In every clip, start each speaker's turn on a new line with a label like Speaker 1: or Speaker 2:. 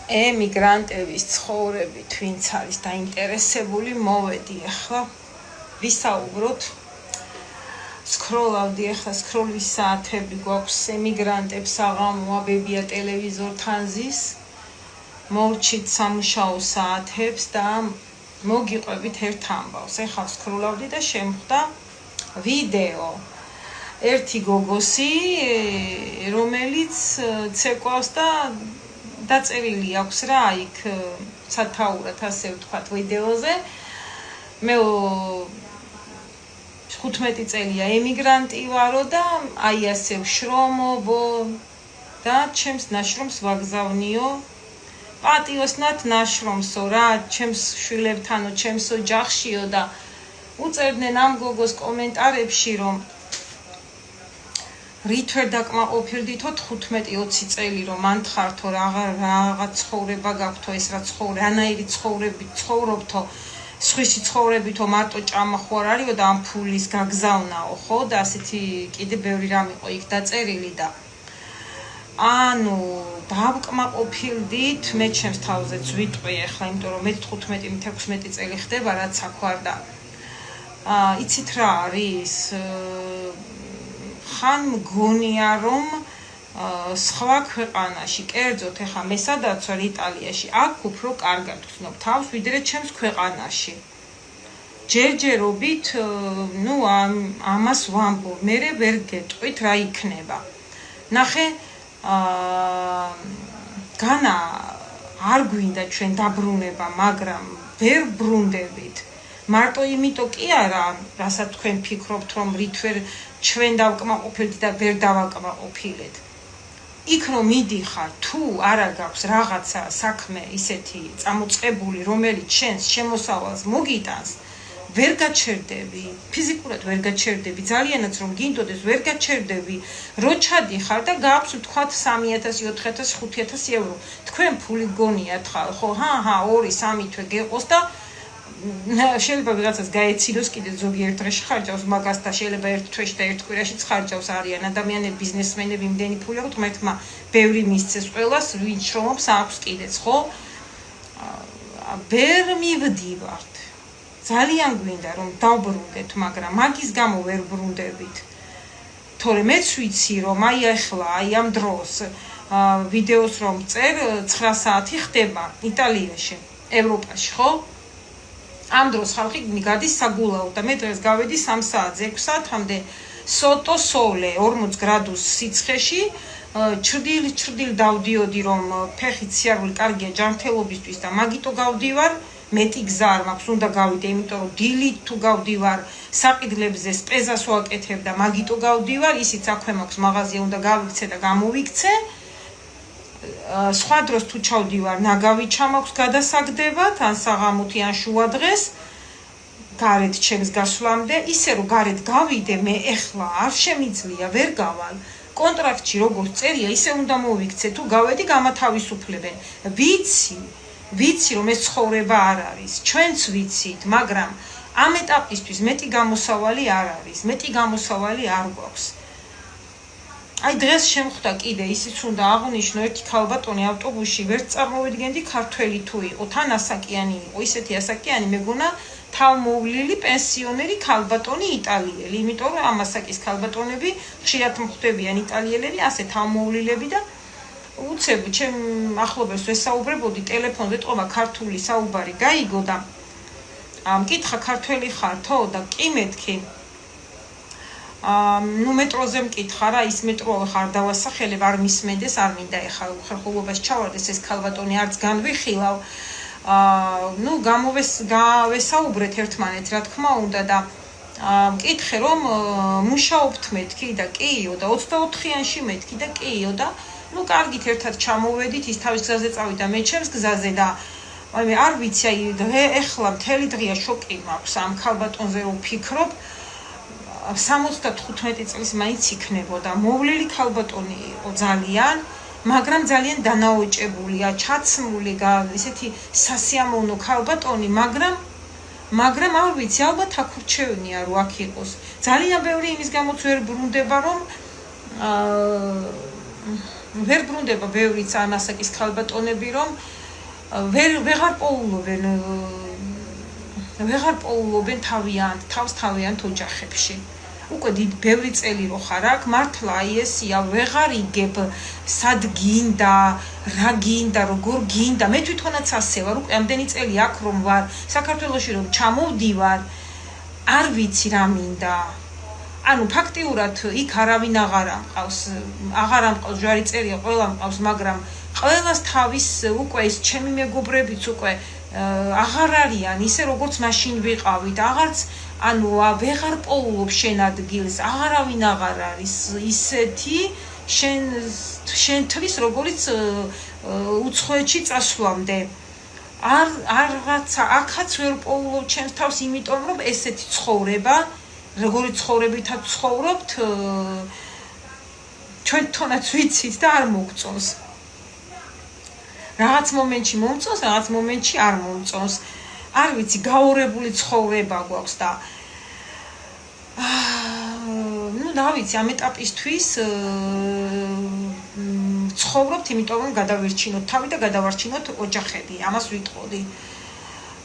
Speaker 1: ემიგრანტების ცხოვრებით, ვინც არის დაინტერესებული, მოვედი ახლა ვისაუბროთ. სკროლავდი ახლა სკროლის საათები გვაქვს ემიგრანტებს აღამოა ბებია ტელევიზორთან ზის. მოვჩით სამუშაო საათებს და მოგიყვებით ერთ ამბავს. ახლა სკროლავდი და შემხვდა ვიდეო. ერთი გოგოსი, რომელიც ცეკვავს და დაწერილი აქვს რა იქ სათაურად ასე ვთქვათ ვიდეოზე. მე 15 წელია ემიგრანტი ვარო და აი ასე ვშრომობო და ჩემს ნაშრომს ვაგზავნიო. პატიოსნად ნაშრომსო რა, ჩემს შვილებთანო, ჩემს ოჯახშიო და უწერდნენ ამ გოგოს კომენტარებში, რომ რით ვერ დაკმაყოფილდითო 15-20 წელი რომ მანთხართო რაღაც ცხოვრება გაქვთო, ეს რა რანაირი ცხოვრებით ცხოვრობთო, სხვისი ცხოვრებითო მარტო ჭამა ხო არ არისო და ამ ფულის გაგზავნაო ხო და ასეთი კიდე ბევრი რამ იყო იქ დაწერილი და ანუ დავკმაყოფილდით, მე ჩემს თავზეც ვიტყვი ახლა, იმიტომ რომ მე 15-16 წელი ხდება რაც აქ ვარ და იცით რა არის ხან მგონია რომ სხვა ქვეყანაში, კერძოდ ახლა მე სადაც ვარ იტალიაში, აქ უფრო კარგად ვცნობ თავს, ვიდრე ჩემს ქვეყანაში. ჯერჯერობით, ნუ ამას ვამბობ, მე ვერ გეტყვით რა იქნება. ნახე, განა არ გვინდა ჩვენ დაბრუნება, მაგრამ ვერ ბრუნდებით. მარტო იმიტომ კი არა, რასაც თქვენ ფიქრობთ, რომ რით ვერ ჩვენ დავკმაყოფილდით და ვერ დავაკმაყოფილეთ. იქ რომ მიდიხარ, თუ არა გაქვს რაღაცა საქმე ისეთი წამოწყებული, რომელიც შენს შემოსავალს მოგიტანს, ვერ გაჩერდები, ფიზიკურად ვერ გაჩერდები, ძალიანაც რომ გინდოდეს ვერ გაჩერდები, რო ჩადიხარ და გაქვს ვთქვათ 3000, 4000, 5000 ევრო. თქვენ ფული გონიათ ხარ, ხო? ჰა, 2-3 თვე გეყოს და შეიძლება ვიღაცას გაეცილოს კიდე ზოგიერთ დღეში ხარჯავს მაგას და შეიძლება ერთ თვეში და ერთ კვირაში ხარჯავს არიან ადამიანები, ბიზნესმენები, იმდენი ფული აქვს, ღმერთმა ბევრი მისცეს ყველას, ვინც შრომობს აქვს კიდეც, ხო? ვერ მივდივართ. ძალიან გვინდა რომ დავბრუნდეთ, მაგრამ მაგის გამო ვერ ბრუნდებით. თორემ მეც ვიცი რომ აი ახლა, აი ამ დროს ვიდეოს რომ წერ 9 საათი ხდება იტალიაში, ევროპაში, ხო? ამ დროს ხალხი გადის საგულაო და მე დღეს გავედი 3 საათზე, 6 საათამდე სოტო სოლე 40 გრადუს სიცხეში, ჩრდილ დავდიოდი რომ ფეხით სიარული კარგია ჯანმრთელობისთვის და მაგიტო გავდივარ, მეტი გზა არ მაქვს, უნდა გავიდე, იმიტომ რომ დილით თუ გავდივარ საყიდლებზე სპეზას ვაკეთებ და მაგიტო გავდივარ, ისიც აქვე მაქვს მაღაზია, უნდა გავიქცე და გამოვიქცე. სხვა დროს თუ ჩავდივარ, ნაგავი ჩამაქვს გადასაგდებად, ან საღამოთი, ან შუა დღეს, გარეთ ჩემს გასვლამდე, ისე რომ გარეთ გავიდე, მე ეხლა არ შემიძლია, ვერ გავალ. კონტრაქტში როგორც წერია, ისე უნდა მოვიქცე, თუ გავედი გამათავისუფლებენ. ვიცი რომ ეს ცხოვრება არ არის, ჩვენც ვიცით, მაგრამ ამ ეტაპისთვის მეტი გამოსავალი არ არის, მეტი გამოსავალი არ გვაქვს. აი დღეს შემხვდა კიდე ისიც უნდა აღვნიშნო, ერთი ქალბატონი ავტობუსში ვერც წარმოვიდგენდი ქართველი თუ იყო, თან ასაკიანი იყო, ისეთი ასაკიანი მეგონა თავმოვლილი პენსიონერი ქალბატონი იტალიელი, იმიტომ რომ ამ ასაკის ქალბატონები ხშირად მხვდებიან იტალიელები, ასე თავმოვლილები და უცებ ჩემ ახლობელს ვესაუბრებოდი ტელეფონზე, ეთყობა ქართული საუბარი გაიგო და მკითხა ქართველი ხართო და კი მეთქი. ნუ მეტროზე მკითხა რა, ის მეტრო ხარ დავასახელებ, არ მისმენდეს, არ მინდა ეხლა ხერხულობაში ჩავარდეს ეს ქალბატონი, არც განვიხილავ. ნუ გავესაუბრეთ ერთმანეთს, რა თქმა უნდა და მკითხე რომ მუშაობთ მეთქი და კიო და 24-იანში მეთქი და კიო და ნუ კარგით ერთად ჩამოვედით, ის თავის გზაზე წავიდა, მე ჩემს გზაზე და მე არ ვიცი, აი ეხლა მთელი დღეა შოკი მაქვს ამ ქალბატონზე რომ ვფიქრობ. 75 წლის მაინც იქნებოდა, მოვლილი ქალბატონი იყო ძალიან, მაგრამ ძალიან დანაოჭებულია, ჩაცმული, ისეთი სასიამოვნო ქალბატონი, მაგრამ არ ვიცი, ალბათ აქ ვრჩევნია რომ აქ იყოს. ძალიან ბევრი იმის გამოც ვერ ბრუნდება, რომ ვერ ბრუნდება ბევრიც ამ ასაკის ქალბატონები, რომ ვეღარ პოულობენ თავს თავიანთ ოჯახებში. უკვე ბევრი წელი რო ხარ აქ, მართლა აი ესია, ვეღარ იგებ სად გინდა, რა გინდა, როგორ გინდა. მე თვითონაც ასე ვარ, უკვე ამდენი წელი აქ რომ ვარ, საქართველოში რომ ჩამოვდივარ, არ ვიცი რა მინდა. ანუ ფაქტიურად იქ არავინ აღარ ამყავს ჯვარი წერია, ყველა მყავს, მაგრამ ყველას თავის უკვე ეს ჩემი მეგობრებიც უკვე აღარ არიან ისე როგორც მაშინ ვიყავით, აღარც ანუ ვეღარ პოულობ შენ ადგილს, აღარავინ აღარ არის ისეთი შენთვის როგორც უცხოეთში წასვლამდე. რაღაცა აქაც ვერ პოულობ ჩემს თავს, იმიტომ რომ ესეთი ცხოვრება, როგორი ცხოვრებითაც ცხოვრობთ, ჩვენ თვითონაც ვიცით და არ მოგწონს. რაღაც მომენტში მომწონს, რაღაც მომენტში არ მომწონს. არ ვიცი, გაორებული ცხოვრება გვაქვს და რა ვიცი, ამ ეტაპისთვის ცხოვრობთ, იმიტომ რომ გადავერჩინოთ თავი და გადავარჩინოთ ოჯახები. ამას ვიტყოდი.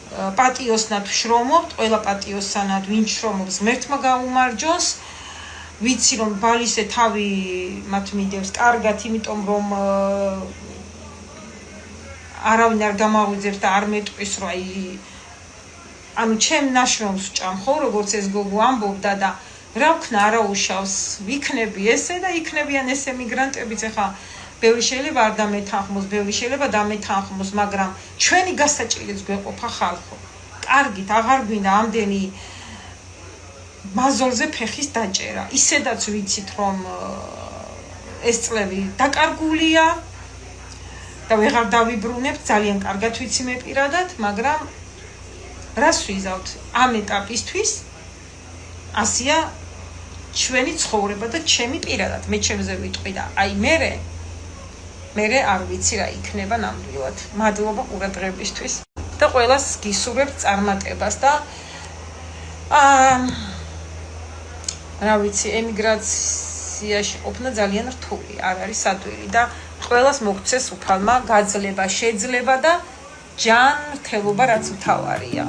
Speaker 1: პატიოსნად ვშრომობთ, ყველა პატიოსანად ვინ შრომობს, ღმერთმა გაუმარჯოს. ვიცი რომ ბალისე თავი მათ მიდევს კარგად, იმიტომ რომ არავინ არ გამაღვიძებს და არ მეტყვის, რომ ანუ ჩემ ნაშრომს ვჭამ ხო, როგორც ეს გოგო ამბობდა და რა ვქნა, არა უშავს, ვიქნები ესე და იქნებიან ესე მიგრანტებიც. ეხა ბევრი შეიძლება არ დამეთანხმოს, ბევრი შეიძლება დამეთანხმოს, მაგრამ ჩვენი გასაჭირიც გვეყოფა ხალხო. კარგით, აღარ გვინდა ამდენი მაზოლზე ფეხის დაჭერა. ისედაც ვიცით რომ ეს წლები დაკარგულია და ვეღარ დავიბრუნებთ, ძალიან კარგად ვიცი მე პირადად, მაგრამ რას ვიზავთ ამ ეტაპისთვის? ასია ჩვენი ცხოვრება და ჩემი პირადად, მე ჩემზე ვიტყვი და აი მე არ ვიცი რა იქნება ნამდვილად. მადლობა ყურადღებისთვის და ყველას გისურვებთ წარმატებას და რა ვიცი, ემიგრაციაში ყოფნა ძალიან რთული, არ არის ადვილი და ყველას მოგცეს უფალმა გაძლება, შეძლება და ჯანმრთელობა რაც მთავარია.